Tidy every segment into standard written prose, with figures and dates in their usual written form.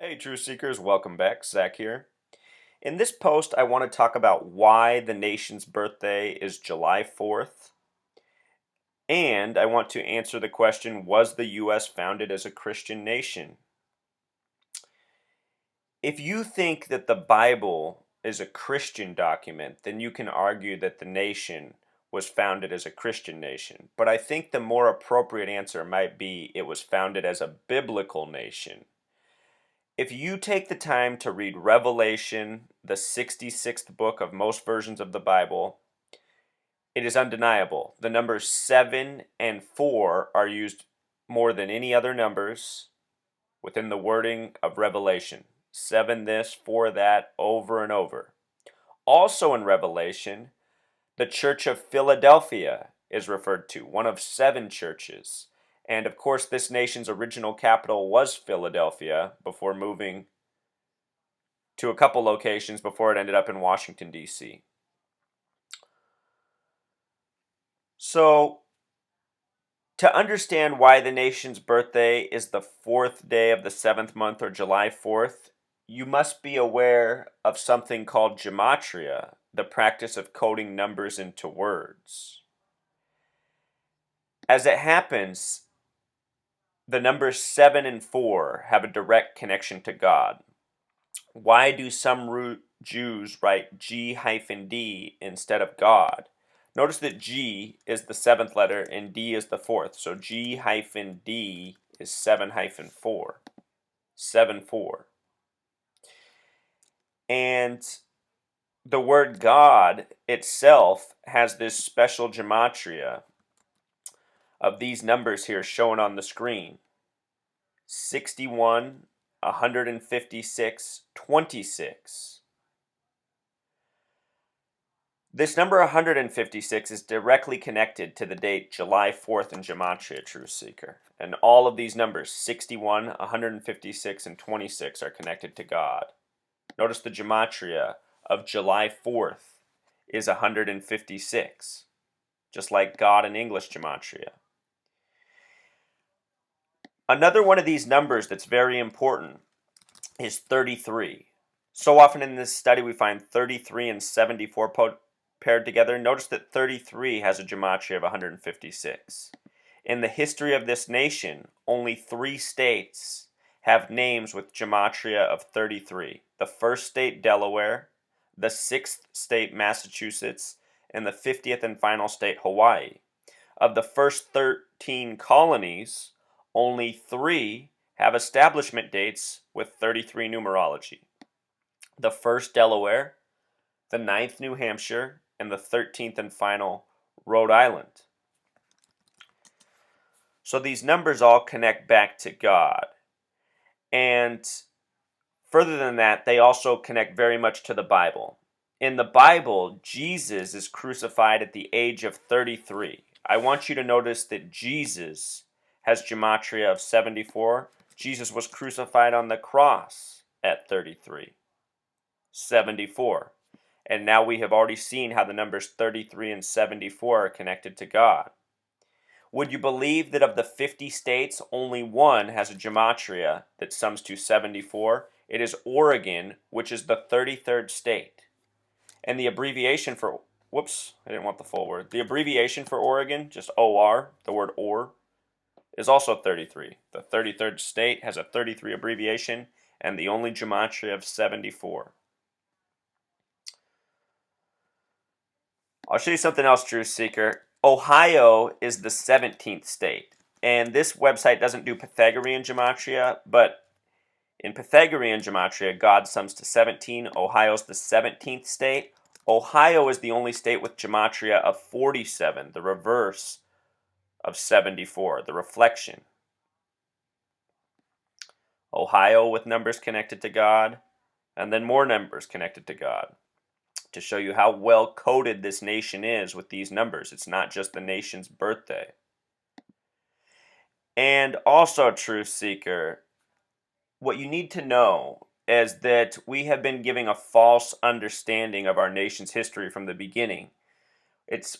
Hey, Truth Seekers, welcome back. Zach here. In this post, I want to talk about why the nation's birthday is July 4th, and I want to answer the question, was the U.S. founded as a Christian nation? If you think that the Bible is a Christian document, then you can argue that the nation was founded as a Christian nation. But I think the more appropriate answer might be it was founded as a biblical nation. If you take the time to read Revelation, the 66th book of most versions of the Bible, it is undeniable. The numbers 7 and 4 are used more than any other numbers within the wording of Revelation. 7 this, 4 that, over and over. Also in Revelation, the Church of Philadelphia is referred to, one of 7 churches. And of course, this nation's original capital was Philadelphia before moving to a couple locations before it ended up in Washington, D.C. So, to understand why the nation's birthday is the 4th day of the 7th month or July 4th, you must be aware of something called gematria, the practice of coding numbers into words. As it happens, the numbers 7 and 4 have a direct connection to God. Why do some Jews write G-D instead of God? Notice that G is the 7th letter and D is the 4th. So G-D is 7-4. 7-4. And the word God itself has this special gematria of these numbers here shown on the screen. 61, 156, 26. This number 156 is directly connected to the date July 4th in Gematria, Truth Seeker. And all of these numbers, 61, 156, and 26, are connected to God. Notice the Gematria of July 4th is 156, just like God in English Gematria. Another one of these numbers that's very important is 33. So often in this study we find 33 and 74 paired together. Notice that 33 has a gematria of 156. In the history of this nation, only 3 states have names with gematria of 33. The first state, Delaware, the 6th state, Massachusetts, and the 50th and final state, Hawaii. Of the first 13 colonies, only 3 have establishment dates with 33 numerology. The first, Delaware, the 9th, New Hampshire, and the 13th and final, Rhode Island. So these numbers all connect back to God. And further than that, they also connect very much to the Bible. In the Bible, Jesus is crucified at the age of 33. I want you to notice that Jesus has gematria of 74. Jesus was crucified on the cross at 33. 74. And now we have already seen how the numbers 33 and 74 are connected to God. Would you believe that of the 50 states, only one has a gematria that sums to 74? It is Oregon, which is the 33rd state. And the abbreviation for, I didn't want the full word. The abbreviation for Oregon, just OR, the word OR, is also 33. The 33rd state has a 33 abbreviation and the only gematria of 74. I'll show you something else, Truth Seeker. Ohio is the 17th state. And this website doesn't do Pythagorean gematria, but in Pythagorean gematria, God sums to 17. Ohio's the 17th state. Ohio is the only state with gematria of 47, the reverse of 74, the reflection. Ohio with numbers connected to God, and then more numbers connected to God, to show you how well coded this nation is with these numbers. It's not just the nation's birthday. And also, Truth Seeker, what you need to know is that we have been giving a false understanding of our nation's history from the beginning.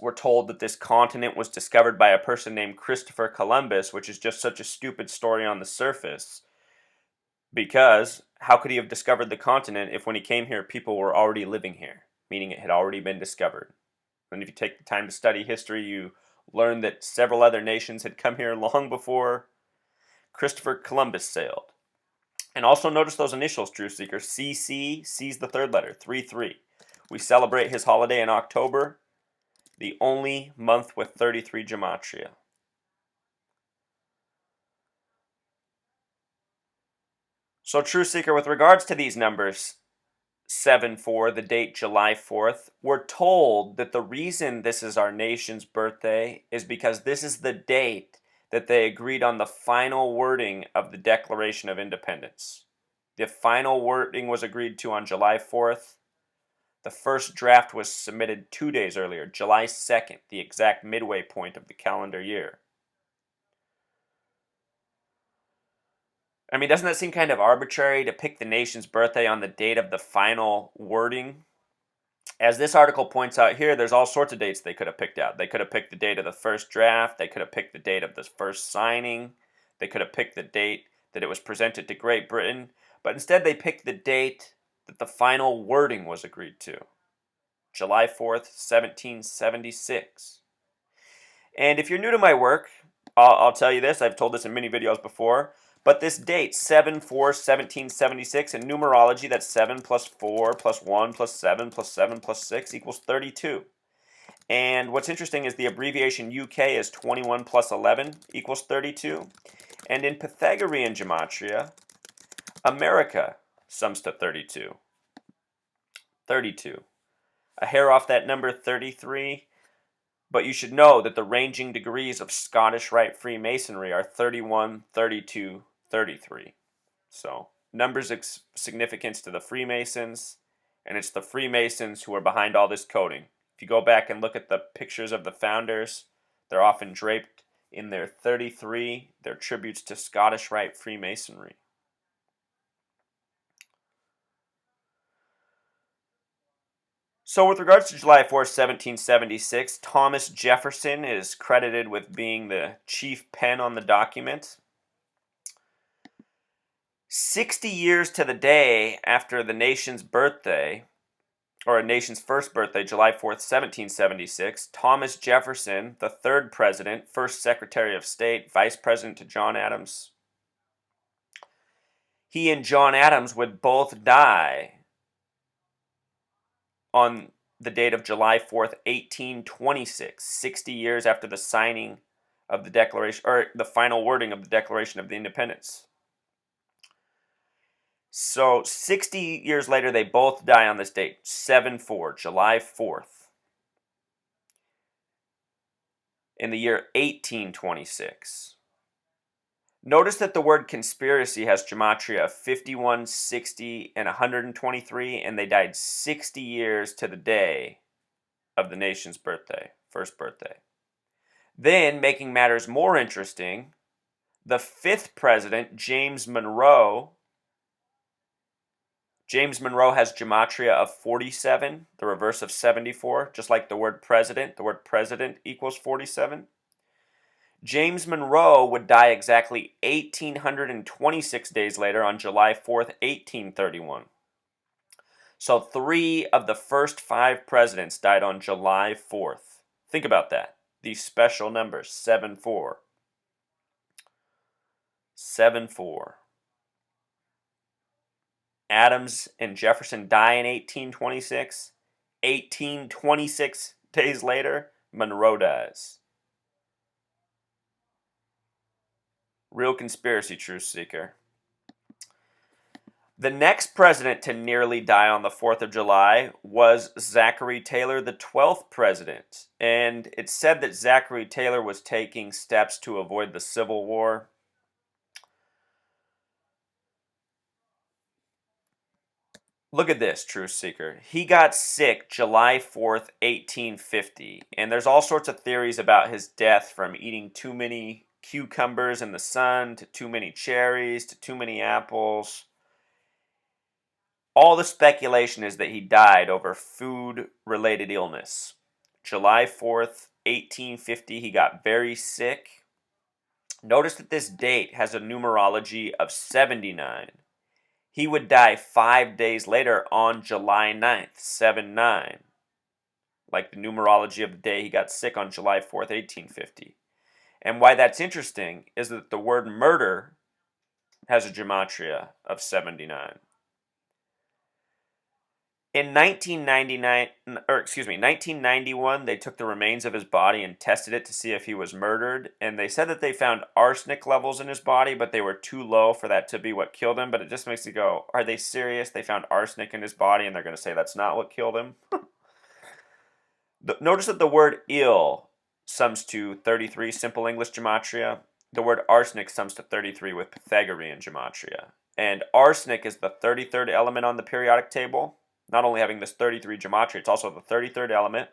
We're told that this continent was discovered by a person named Christopher Columbus, which is just such a stupid story on the surface. Because how could he have discovered the continent if when he came here, people were already living here, meaning it had already been discovered? And if you take the time to study history, you learn that several other nations had come here long before Christopher Columbus sailed. And also notice those initials, Truth Seeker. CC, C's the third letter, 3-3. We celebrate his holiday in October, the only month with 33 gematria. So, Truth Seeker, with regards to these numbers, 7-4, the date July 4th, we're told that the reason this is our nation's birthday is because this is the date that they agreed on the final wording of the Declaration of Independence. The final wording was agreed to on July 4th. The first draft was submitted 2 days earlier, July 2nd, the exact midway point of the calendar year. I mean, doesn't that seem kind of arbitrary to pick the nation's birthday on the date of the final wording? As this article points out here, there's all sorts of dates they could have picked out. They could have picked the date of the first draft. They could have picked the date of the first signing. They could have picked the date that it was presented to Great Britain. But instead, they picked the date that the final wording was agreed to. July 4th, 1776. And if you're new to my work, I'll tell you this. I've told this in many videos before. But this date, 7-4-1776, in numerology, that's 7 plus 4 plus 1 plus 7 plus 7 plus 6 equals 32. And what's interesting is the abbreviation UK is 21 plus 11 equals 32. And in Pythagorean gematria, America sums to 32. 32. A hair off that number, 33. But you should know that the ranging degrees of Scottish Rite Freemasonry are 31, 32, 33. So, numbers of significance to the Freemasons, and it's the Freemasons who are behind all this coding. If you go back and look at the pictures of the founders, they're often draped in their 33, their tributes to Scottish Rite Freemasonry. So with regards to July 4th, 1776, Thomas Jefferson is credited with being the chief pen on the document. 60 years to the day after the nation's birthday, or a nation's first birthday, July 4th, 1776, Thomas Jefferson, the third president, first Secretary of State, vice president to John Adams, he and John Adams would both die on the date of July 4th, 1826, 60 years after the signing of the Declaration, or the final wording of the Declaration of the Independence. So 60 years later, they both die on this date, 7-4, July 4th, in the year 1826. Notice that the word conspiracy has gematria of 51, 60, and 123, and they died 60 years to the day of the nation's birthday, first birthday. Then, making matters more interesting, the fifth president, James Monroe has gematria of 47, the reverse of 74, just like the word president equals 47. James Monroe would die exactly 1,826 days later on July 4th, 1831. So 3 of the first 5 presidents died on July 4th. Think about that. These special numbers, 7-4. 7-4. Adams and Jefferson die in 1826. 1826 days later, Monroe dies. Real conspiracy, truth seeker. The next president to nearly die on the 4th of July was Zachary Taylor, the 12th president. And it's said that Zachary Taylor was taking steps to avoid the Civil War. Look at this, truth seeker. He got sick July 4th, 1850. And there's all sorts of theories about his death, from eating too many cucumbers in the sun, to too many cherries, to too many apples. All the speculation is that he died over food-related illness. July 4th, 1850, he got very sick. Notice that this date has a numerology of 79. He would die 5 days later on July 9th, 7-9, like the numerology of the day he got sick on July 4th, 1850. And why that's interesting is that the word murder has a gematria of 79. In 1991, they took the remains of his body and tested it to see if he was murdered. And they said that they found arsenic levels in his body, but they were too low for that to be what killed him. But it just makes you go, are they serious? They found arsenic in his body and they're going to say that's not what killed him? Notice that the word ill sums to 33 simple English gematria. The word arsenic sums to 33 with Pythagorean gematria. And arsenic is the 33rd element on the periodic table. Not only having this 33 gematria, it's also the 33rd element,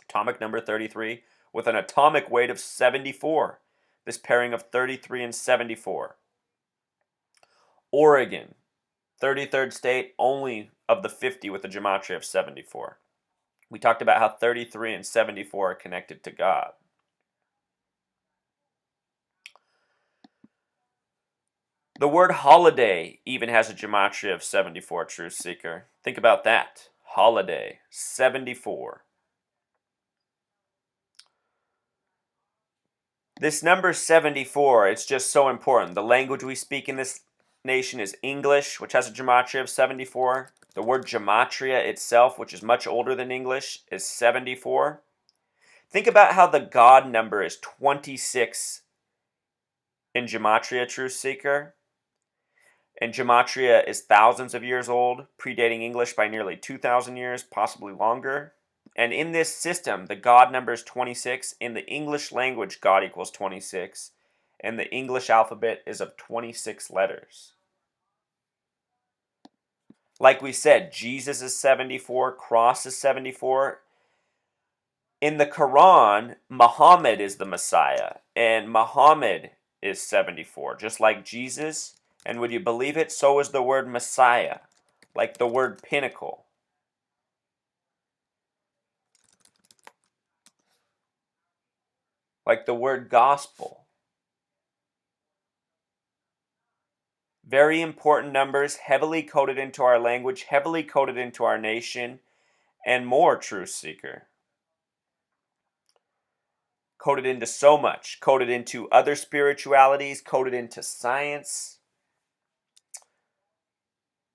atomic number 33, with an atomic weight of 74. This pairing of 33 and 74. Oregon, 33rd state, only of the 50 with a gematria of 74. We talked about how 33 and 74 are connected to God. The word holiday even has a gematria of 74, Truth Seeker. Think about that. Holiday, 74. This number 74, it's just so important. The language we speak in this nation is English, which has a gematria of 74. The word gematria itself, which is much older than English, is 74. Think about how the God number is 26 in gematria, Truth Seeker. And gematria is thousands of years old, predating English by nearly 2,000 years, possibly longer. And in this system, the God number is 26. In the English language, God equals 26. And the English alphabet is of 26 letters. Like we said, Jesus is 74, cross is 74. In the Quran, Muhammad is the Messiah, and Muhammad is 74, just like Jesus. And would you believe it? So is the word Messiah, like the word pinnacle. Like the word gospel. Very important numbers, heavily coded into our language, heavily coded into our nation, and more, Truth Seeker. Coded into so much, coded into other spiritualities, coded into science.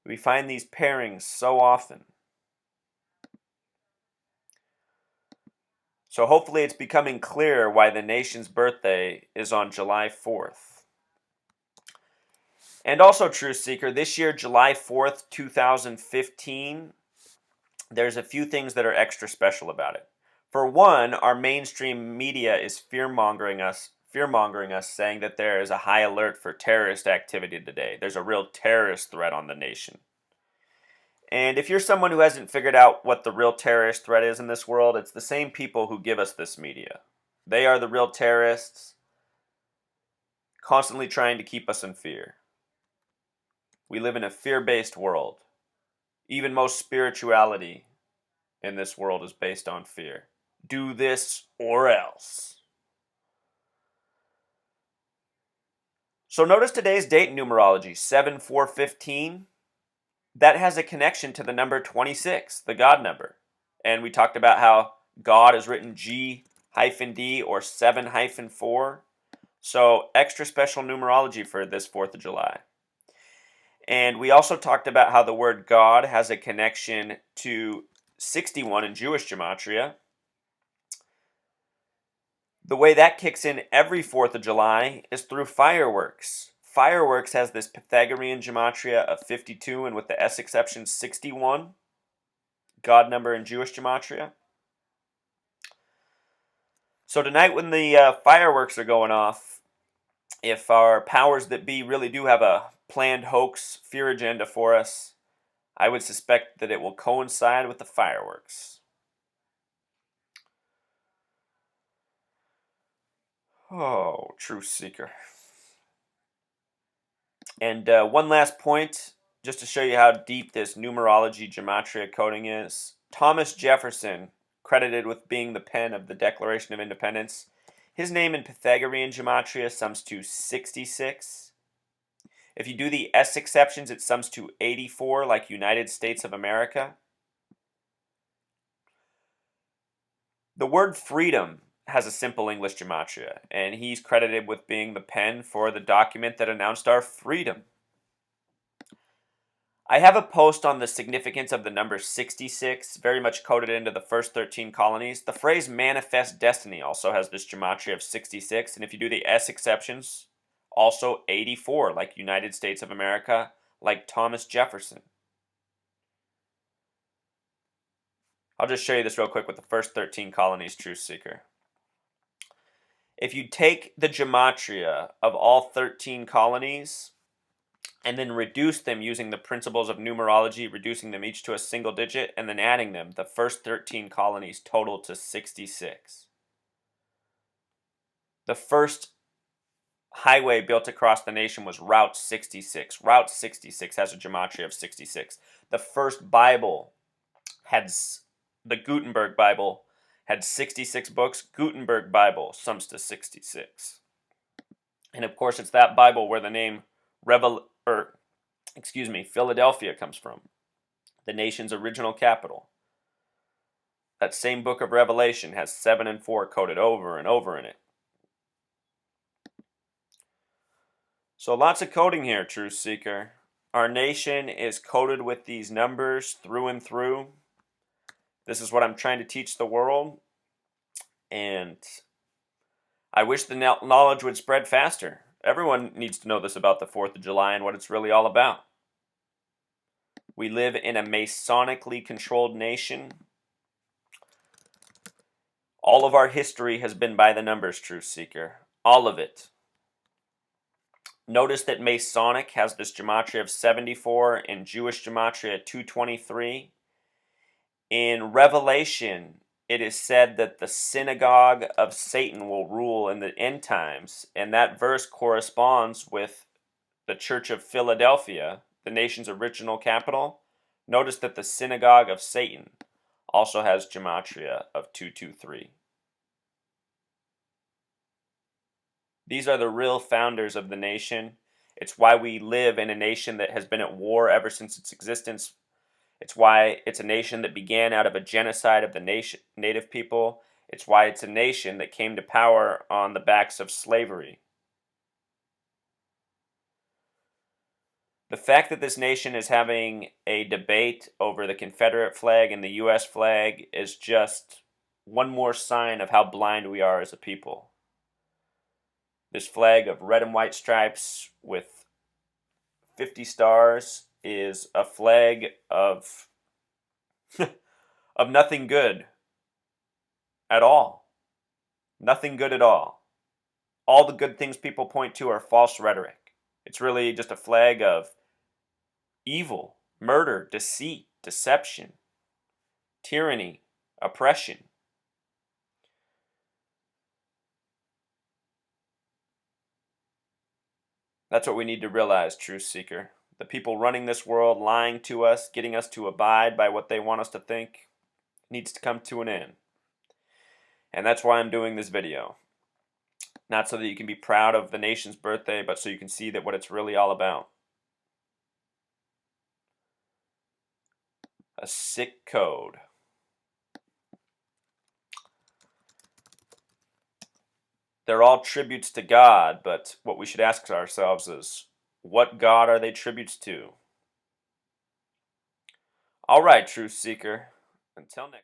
We find these pairings so often. So hopefully it's becoming clear why the nation's birthday is on July 4th. And also, Truth Seeker, this year, July 4th, 2015, there's a few things that are extra special about it. For one, our mainstream media is fear-mongering us, saying that there is a high alert for terrorist activity today. There's a real terrorist threat on the nation. And if you're someone who hasn't figured out what the real terrorist threat is in this world, it's the same people who give us this media. They are the real terrorists, constantly trying to keep us in fear. We live in a fear-based world. Even most spirituality in this world is based on fear. Do this or else. So notice today's date in numerology, 7-4-15. That has a connection to the number 26, the God number. And we talked about how God is written G-D or 7-4. So extra special numerology for this 4th of July. And we also talked about how the word God has a connection to 61 in Jewish gematria. The way that kicks in every 4th of July is through fireworks. Fireworks has this Pythagorean gematria of 52 and with the S exception 61, God number in Jewish gematria. So tonight when the fireworks are going off, if our powers that be really do have a planned hoax, fear agenda for us, I would suspect that it will coincide with the fireworks. Oh, Truth Seeker. And one last point, just to show you how deep this numerology gematria coding is. Thomas Jefferson, credited with being the pen of the Declaration of Independence, his name in Pythagorean gematria sums to 66. If you do the S exceptions, it sums to 84, like United States of America. The word freedom has a simple English gematria, and he's credited with being the pen for the document that announced our freedom. I have a post on the significance of the number 66, very much coded into the first 13 colonies. The phrase manifest destiny also has this gematria of 66, and if you do the S exceptions, also 84, like United States of America, like Thomas Jefferson. I'll just show you this real quick with the first 13 colonies, Truth Seeker. If you take the gematria of all 13 colonies and then reduce them using the principles of numerology, reducing them each to a single digit, and then adding them, the first 13 colonies total to 66. The first highway built across the nation was Route 66. Route 66 has a gematria of 66. The first Bible had, the Gutenberg Bible, had 66 books. Gutenberg Bible sums to 66. And of course, it's that Bible where the name Philadelphia comes from, the nation's original capital. That same book of Revelation has 7 and 4 coded over and over in it. So lots of coding here, Truth Seeker. Our nation is coded with these numbers through and through. This is what I'm trying to teach the world. And I wish the knowledge would spread faster. Everyone needs to know this about the 4th of July and what it's really all about. We live in a Masonically controlled nation. All of our history has been by the numbers, Truth Seeker. All of it. Notice that Masonic has this gematria of 74 and Jewish gematria 223. In Revelation, it is said that the synagogue of Satan will rule in the end times, and that verse corresponds with the Church of Philadelphia, the nation's original capital. Notice that the synagogue of Satan also has gematria of 223. These are the real founders of the nation. It's why we live in a nation that has been at war ever since its existence. It's why it's a nation that began out of a genocide of the native people. It's why it's a nation that came to power on the backs of slavery. The fact that this nation is having a debate over the Confederate flag and the U.S. flag is just one more sign of how blind we are as a people. This flag of red and white stripes with 50 stars is a flag of of nothing good at all. Nothing good at all. All the good things people point to are false rhetoric. It's really just a flag of evil, murder, deceit, deception, tyranny, oppression. That's what we need to realize, Truth Seeker. The people running this world, lying to us, getting us to abide by what they want us to think, needs to come to an end. And that's why I'm doing this video. Not so that you can be proud of the nation's birthday, but so you can see that what it's really all about. A sick code. They're all tributes to God, but what we should ask ourselves is, what God are they tributes to? All right, Truth Seeker. Until next